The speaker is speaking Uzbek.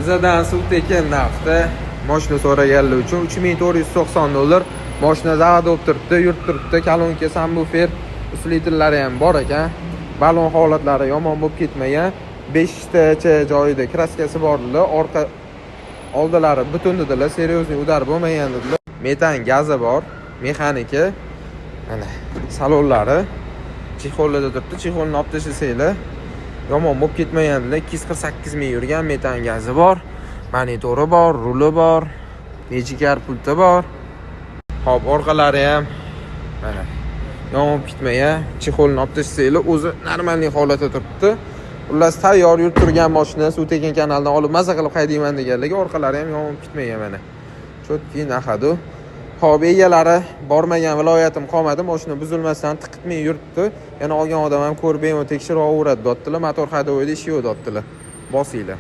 Bizdan suv tekin narxda mashina so'raganlar uchun $3490. Mashina zavod bo'lib turibdi, yurib turibdi. Kolonka, subwoofer, uslitlari ham bor ekan. Balon holatlari yomon bo'lib ketmagan. 5 tacha joyida kraskasi bordilar. Orqa oldilari butun dedilar, seriozniy udar bo'lmagan dedilar. Metan gazi bor, mexaniki. Mana salonlari chexollarda turibdi. Chexolni olib tashlasanglar yomon bo'lib ketmagandilar. 248 ming yurgan metan gazi bor. Monitori bor, ruli bor, Magicar pulti bor. Hop, orqalari ham mana yomon bo'lib ketmagan. Chexolni olib tashlasanglar o'zi normalniy holatda turibdi. Xullas tayyor yurib turgan mashina Suv tekin kanaldan olib maza qilib haydayman deganlarga orqalari ham yomon bo'lib ketmagan mana. Chotki nahadu. Hop, egalari bormagan viloyatim qolmadi. Mashina buzilmasdan tiqitmay yuribdi. Yana olgan odam ham ko'rib, tekshirib olaveradi, dotdilar. Motor haydovida ishi yo'q, dotdilar. Bosinglar.